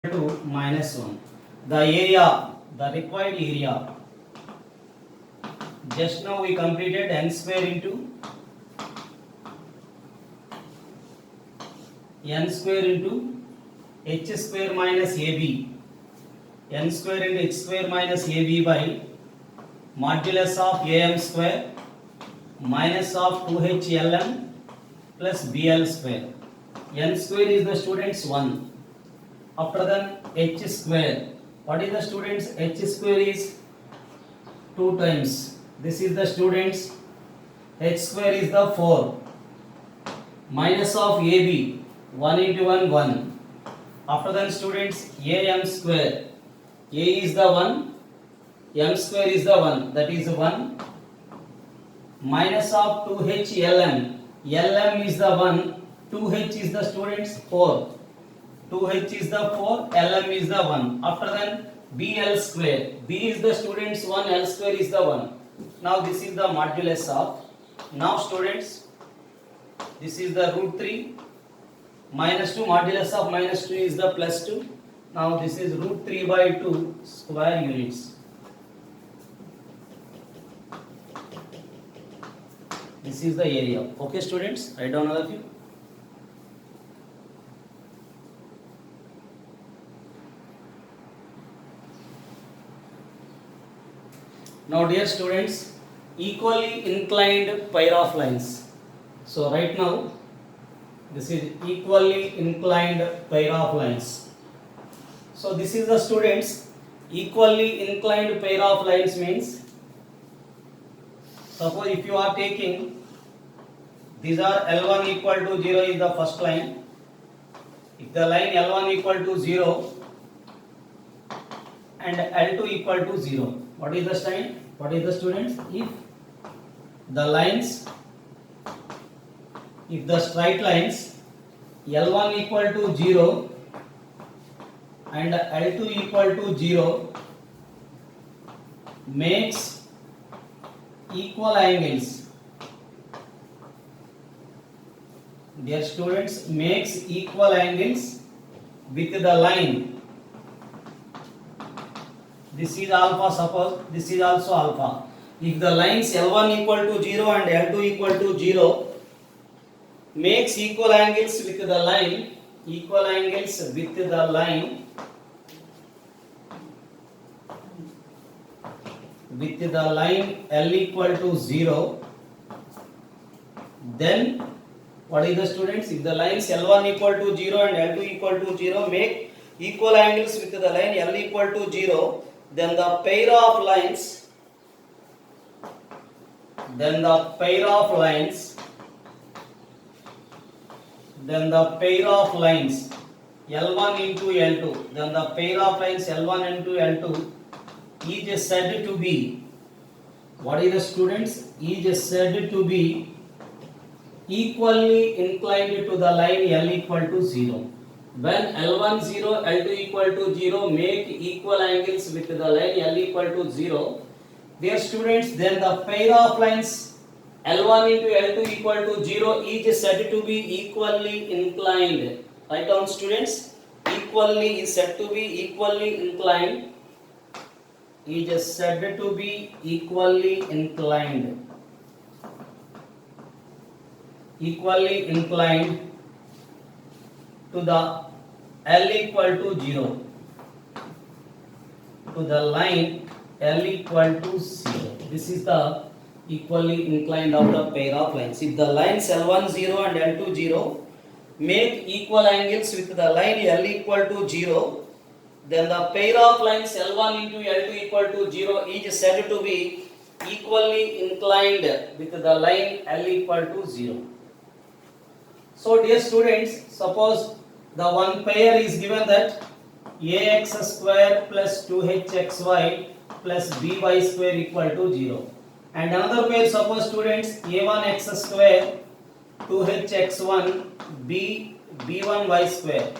to -1. The area, the required area. Just now we completed n square into h square minus ab. N square into h square minus ab by modulus of am square minus of 2h lm plus bl square. N square is the students 1. After that h square. What is the students? H square is 2 times. This is the students. H square is the 4. Minus of AB. 1 into 1, 1. After that students, AM square. A is the 1. M square is the 1. That is 1. Minus of 2H LM. LM is the 1. 2H is the students 4. 2H is the 4, LM is the 1. After that BL square. B is the students 1, L square is the 1. Now this is the modulus of. Now students, this is the root 3. Minus 2, modulus of minus 2 is the plus 2. Now this is root 3 by 2 square units. This is the area. Okay students, write down all of you. Now dear students, equally inclined pair of lines. So right now, this is equally inclined pair of lines. So this is the students, equally inclined pair of lines means, suppose if you are taking, these are L1 equal to 0 is the first line. If the line L1 equal to 0 and L2 equal to 0, what is the sign? What is the students? If the lines, if the straight lines L1 equal to 0 and L2 equal to 0 makes equal angles. Dear students, makes equal angles with the line. This is alpha, suppose this is also alpha. If the lines L1 equal to 0 and L2 equal to 0 makes equal angles with the line, equal angles with the line, with the line L equal to 0, then what is the students? If the lines L1 equal to 0 and L2 equal to 0 make equal angles with the line L equal to 0, then the pair of lines, then the pair of lines L1 into L2, then the pair of lines L1 into L2 is said to be, what is the students? Is said to be equally inclined to the line L equal to 0. When L1 0, L2 equal to 0 make equal angles with the line L equal to 0, dear students, then the pair of lines L1 into L2 equal to 0 is said to be equally inclined. Write down students, equally is said to be equally inclined, is said to be equally inclined, equally inclined to the L equal to 0, to the line L equal to 0. This is the equally inclined of the pair of lines. If the lines L1 0 and L2 0 make equal angles with the line L equal to 0, then the pair of lines L1 into L2 equal to 0 is said to be equally inclined with the line L equal to 0. So dear students, suppose the one pair is given that ax square plus 2hxy plus by square equal to 0. And another pair, suppose students, a1x square 2hx1 b1y square.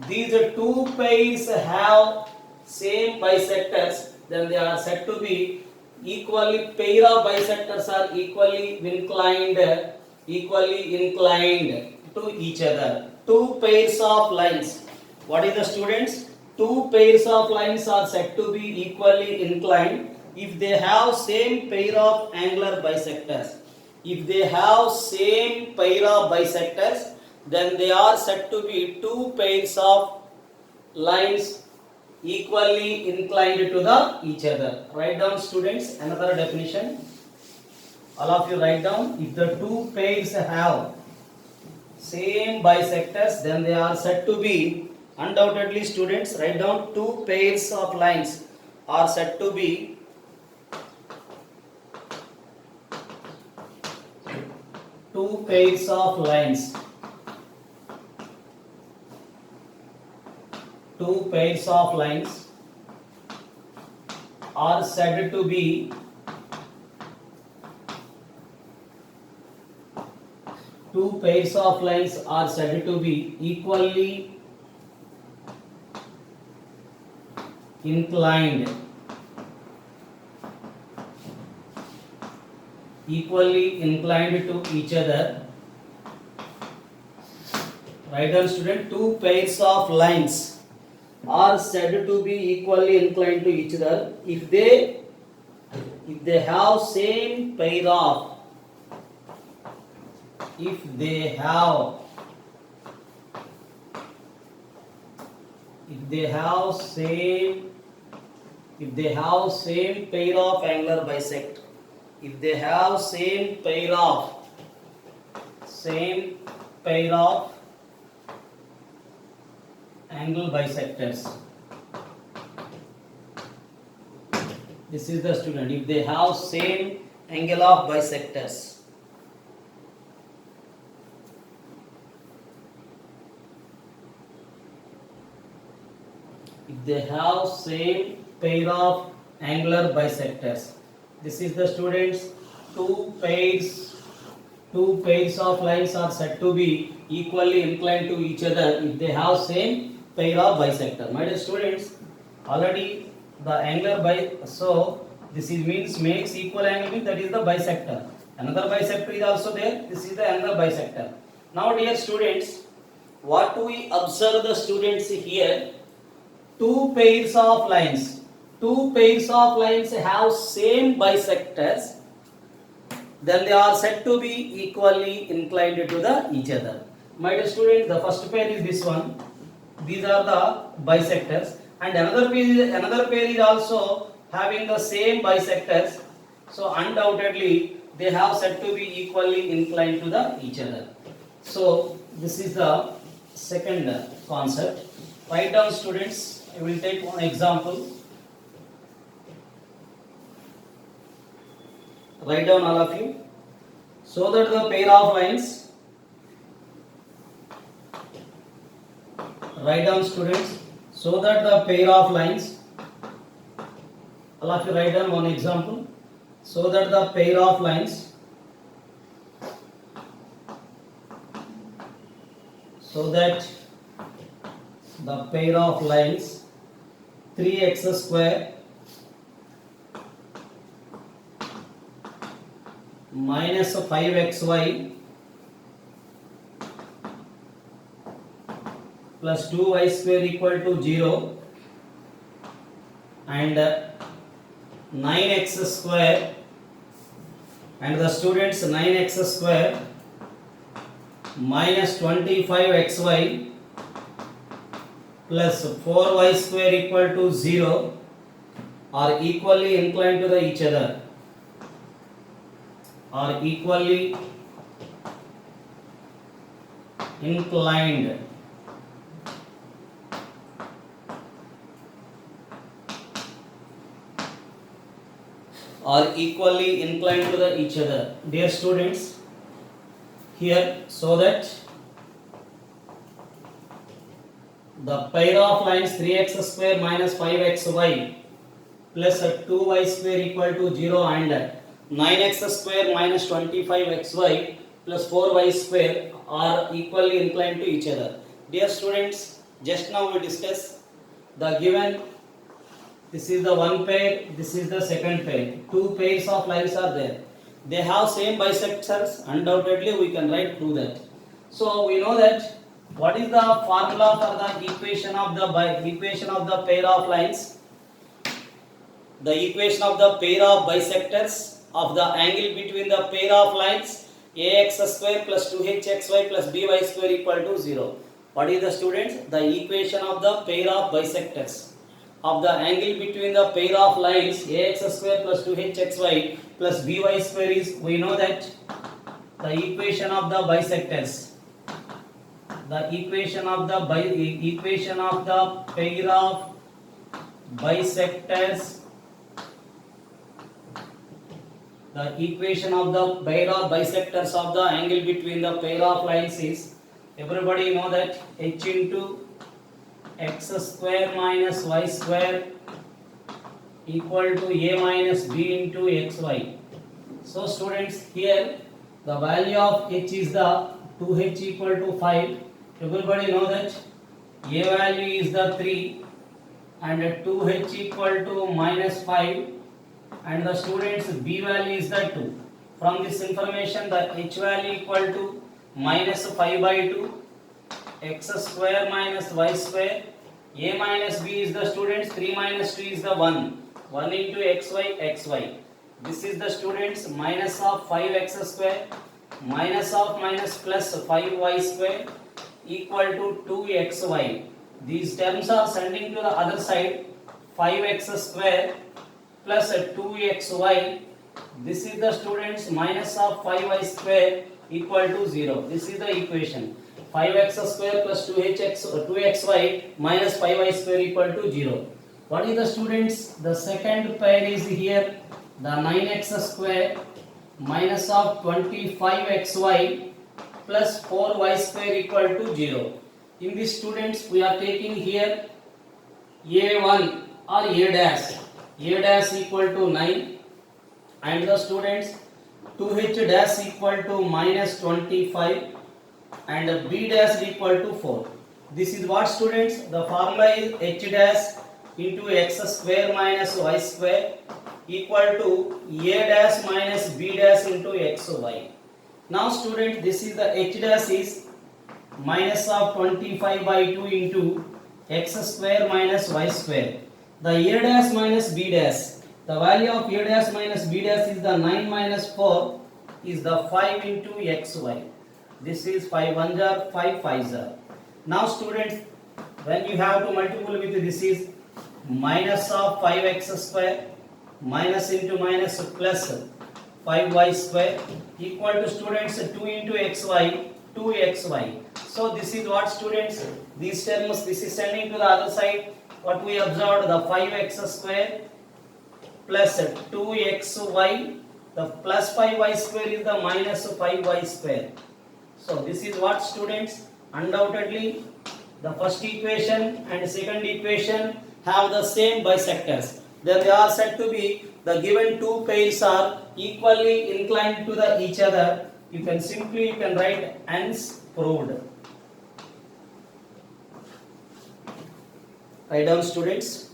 These two pairs have same bisectors, then they are said to be equally, pair of bisectors are equally inclined to each other. Two pairs of lines. What is the students? two pairs of lines are said to be equally inclined if they have same pair of angular bisectors. If they have same pair of bisectors, then they are said to be two pairs of lines equally inclined to the each other. Write down, students, another definition. All of you write down. If the two pairs have same bisectors, then they are said to be, undoubtedly, students, write down, two pairs of lines are said to be two pairs of lines. Two pairs of lines are said to be two pairs of lines are said to be equally inclined. Equally inclined to each other. Write down, student, two pairs of lines are said to be equally inclined to each other if they have same pair of if they have same pair of angular bisect. If they have same pair of angle bisectors. This is the student. If they have same angle of bisectors. If they have same pair of angular bisectors. This is the students. Two pairs of lines are said to be equally inclined to each other if they have same pair of bisector. My dear students, already the angular so this is means makes equal angle, means that is the bisector. Another bisector is also there. This is the another bisector. Now dear students, what do we observe the students here? Two pairs of lines have same bisectors, then they are said to be equally inclined to the each other. My dear student, the first pair is this one. These are the bisectors, and another pair is also having the same bisectors. So undoubtedly they have said to be equally inclined to the each other. So this is the second concept. Write down, students. I will take one example. Write down, all of you. So that the pair of lines. Write down, students. So that the pair of lines. All of you write down one example. So that the pair of lines. So that the pair of lines 3x square minus 5xy plus 2y square equal to 0 and 9x square, and the students 9x square minus 25xy plus 4y square equal to 0 are equally inclined to the each other. Are equally inclined. Are equally inclined to the each other. Dear students, here, so that the pair of lines 3x square minus 5xy plus 2y square equal to 0 and 9x square minus 25xy plus 4y square are equally inclined to each other. Dear students, just now we discussed the given. This is the one pair, this is the second pair. Two pairs of lines are there. They have same bisectors. Undoubtedly we can write through that. So we know that What is the formula for the equation of the pair of lines? The equation of the pair of bisectors of the angle between the pair of lines ax square plus 2hxy plus by square equal to 0. What is the students? The equation of the pair of bisectors of the angle between the pair of lines ax square plus 2hxy plus by square is, we know that the equation of the bisectors, the equation of the pair of bisectors, the equation of the pair of bisectors of the angle between the pair of lines is, everybody know that h into x square minus y square equal to a minus b into xy. So students, here the value of h is the 2h equal to 5. Everybody know that a value is the 3 and 2h equal to minus 5 and the students b value is the 2. From this information, the h value equal to minus 5 by 2 x square minus y square, a minus b is the students 3 minus 2 is the 1 into xy. This is the students minus of 5x square minus of minus plus 5y square equal to 2xy. These terms are sending to the other side, 5x square plus 2xy. This is the students minus of 5y square equal to 0. This is the equation. 5x square plus 2xy minus 5y square equal to 0. What is the students? The second pair is here, the 9x square minus of 25xy plus 4y square equal to 0. In this students, we are taking here a1 or a dash equal to 9 and the students 2h dash equal to minus 25 and b dash equal to 4. This is what students? The formula is h dash into x square minus y square equal to a dash minus b dash into xy. Now students, this is the h dash is minus of 25 by 2 into x square minus y square. The a dash minus b dash, the value of a dash minus b dash is the 9 minus 4 is the 5 into xy. This is 5 1s are 5 5s are. Now students, when you have to multiple with this is minus of 5x square minus into minus plus 5y square equal to students 2 into xy 2xy. So this is what students, these terms, this is sending to the other side. What we observed, the 5x square plus 2xy, the plus 5y square is the minus 5y square. So this is what students, undoubtedly the first equation and second equation have the same bisectors. Then they are said to be, the given two pairs are equally inclined to the each other. You can write hence proved. Write down students.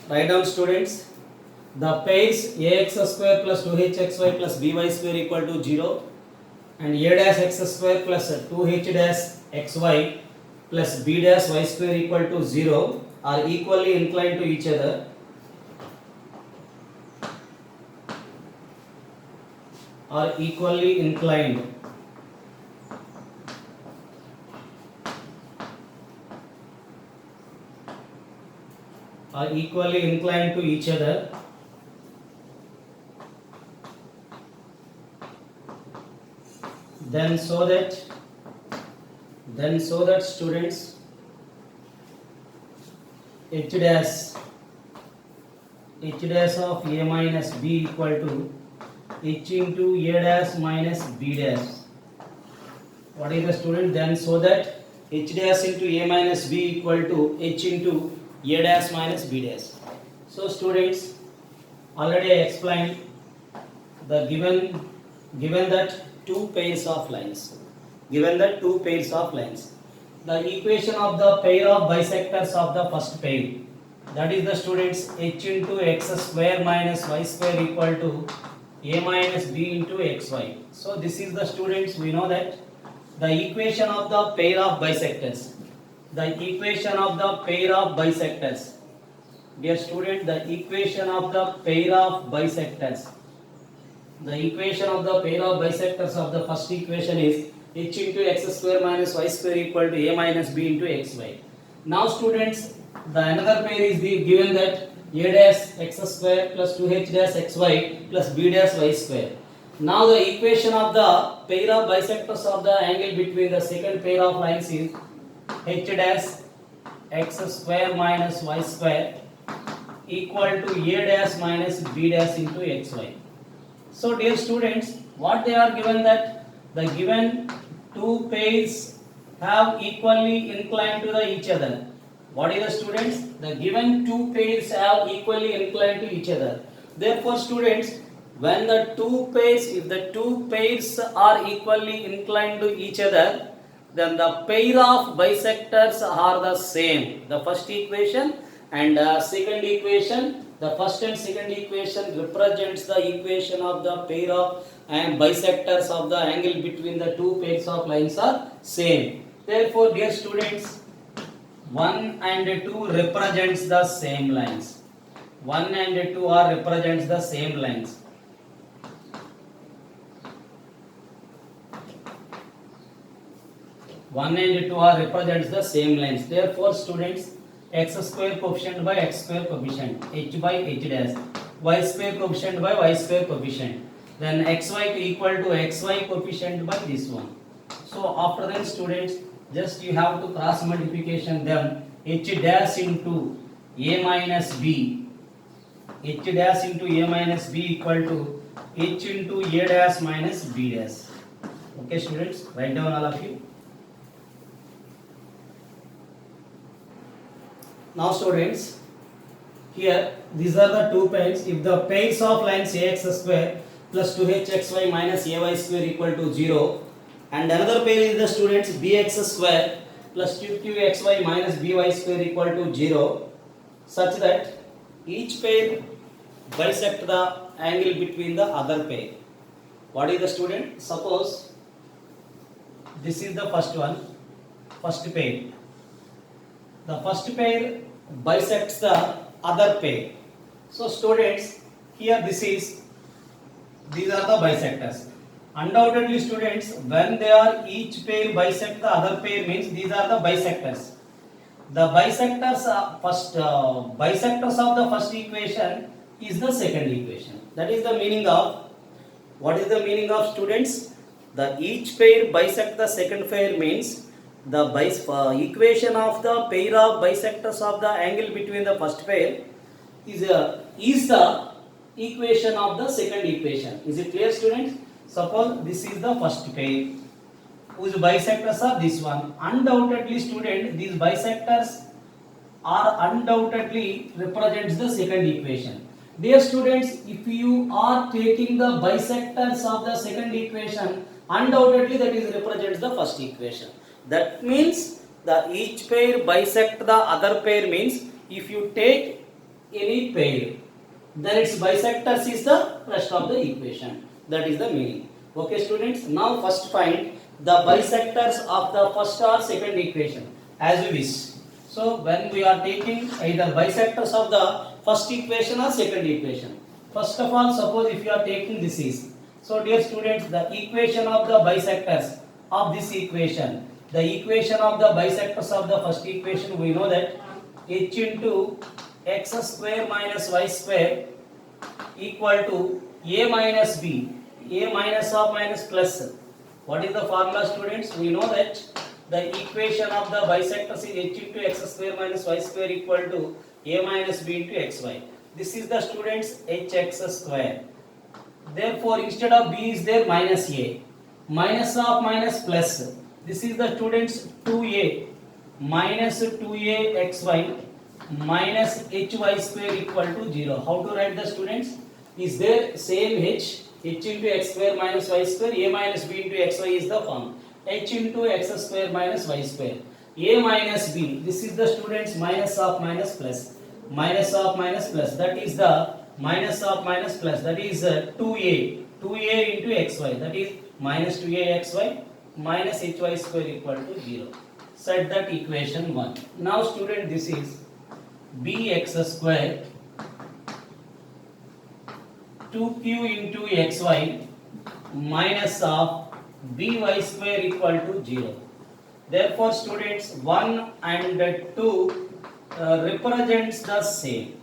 Write down students. The pairs ax square plus 2hxy plus by square equal to 0 and a dash x square plus 2h dash xy plus b dash y square equal to 0 are equally inclined to each other. Are equally inclined are equally inclined to each other, then so that students h dash of a minus b equal to h into a dash minus b dash. What is the student? Then so that h dash into a minus b equal to h into a dash minus b dash. So students, already I explained the given that two pairs of lines. The equation of the pair of bisectors of the first pair, that is the students h into x square minus y square equal to a minus b into xy. So this is the students, we know that the equation of the pair of bisectors. Dear student, the equation of the pair of bisectors. The equation of the pair of bisectors of the first equation is h into x square minus y square equal to a minus b into xy. Now students, the another pair is given that a dash x square plus 2h dash xy plus b dash y square. Now the equation of the pair of bisectors of the angle between the second pair of lines is h dash x square minus y square equal to a dash minus b dash into xy. So dear students, what they are given that the given two pairs have equally inclined to each other. What is the students? The given two pairs have equally inclined to each other. Therefore students, when the two pairs, if the two pairs are equally inclined to each other, then the pair of bisectors are the same. The first equation and second equation, the first and second equation represents the equation of the pair of and bisectors of the angle between the two pairs of lines are same. Therefore, dear students, 1 and 2 represents the same lines. 1 and 2 are represents the same lines. One and 2 are represents the same lines. Therefore, students, x square coefficient by x square coefficient, h by h dash, y square coefficient by y square coefficient, then xy equal to xy coefficient by this one. So after that students, just you have to cross multiplication them, h dash into a minus b, h dash into a minus b equal to h into a dash minus b dash. Okay students, write down all of you. Now students, here these are the two pairs. If the pairs of lines ax square plus 2hxy minus ay square equal to 0, and another pair is the students bx square plus 2qxy minus by square equal to 0, such that each pair bisect the angle between the other pair. What is the student? Suppose this is the first pair. The first pair bisects the other pair. So students, here these are the bisectors. Undoubtedly students, when they are each pair bisect the other pair means these are the bisectors. The bisectors of the first equation is the second equation. That is the meaning of, what is the meaning of students? The each pair bisect the second pair means the equation of the pair of bisectors of the angle between the first pair is the equation of the second equation. Is it clear students? Suppose this is the first pair whose bisectors are this one. Undoubtedly student, these bisectors are undoubtedly represents the second equation. Dear students, if you are taking the bisectors of the second equation, undoubtedly that is represents the first equation. That means the each pair bisect the other pair means if you take any pair, then its bisectors is the rest of the equation. That is the meaning. Okay students, now first find the bisectors of the first or second equation as you wish. So when we are taking either bisectors of the first equation or second equation, first of all suppose if you are taking this is. So dear students, the equation of the bisectors of this equation, the equation of the bisectors of the first equation, we know that h into x square minus y square equal to a minus b, a minus of minus plus. What is the formula, students? We know that the equation of the bisectors is h into x square minus y square equal to a minus b into xy. This is the, students, hx square. Therefore, instead of b is there minus a, minus of minus plus. This is the, students, 2a minus 2a xy minus hy square equal to 0. How to write the, students? Is there same h into x square minus y square, a minus b into xy is the form, h into x square minus y square, a minus b, this is the, students, minus of minus plus, minus of minus plus, that is the minus of minus plus, that is 2a into xy, that is minus 2a xy minus hy square equal to 0. Set that equation 1. Now, student, this is bx square 2q into xy minus of by square equal to 0. Therefore, students, 1 and 2 represents the same.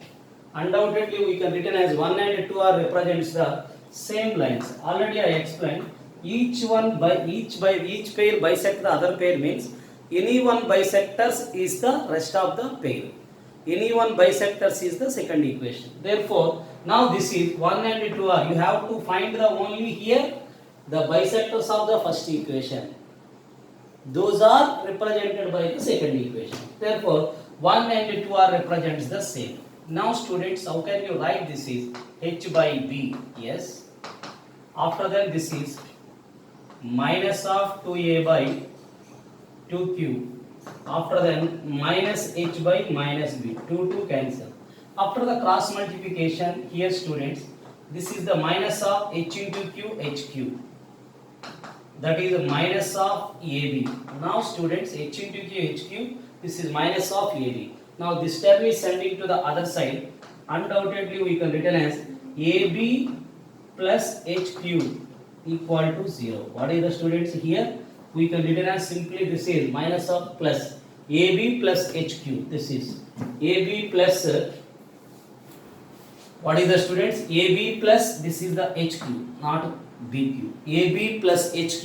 Undoubtedly, we can written as 1 and 2 are represents the same lines. Already I explained. Each pair bisect the other pair means any one bisectors is the rest of the pair. Any one bisectors is the second equation. Therefore, now this is 1 and 2 are. You have to find the only here the bisectors of the first equation. Those are represented by the second equation. Therefore, 1 and 2 are represents the same. Now, students, how can you write this is h by b? Yes. After that, this is minus of 2a by 2q. After that, minus h by minus b. 2 cancel. After the cross multiplication, here, students, this is the minus of h into q, hq. That is the minus of ab. Now, students, h into q, hq, this is minus of ab. Now, this term is sending to the other side. Undoubtedly, we can written as ab plus hq equal to 0. What is the, students, here? We can written as simply this is minus of plus ab plus hq. This is ab plus what is the, students? ab plus this is the hq, not bq. ab plus hq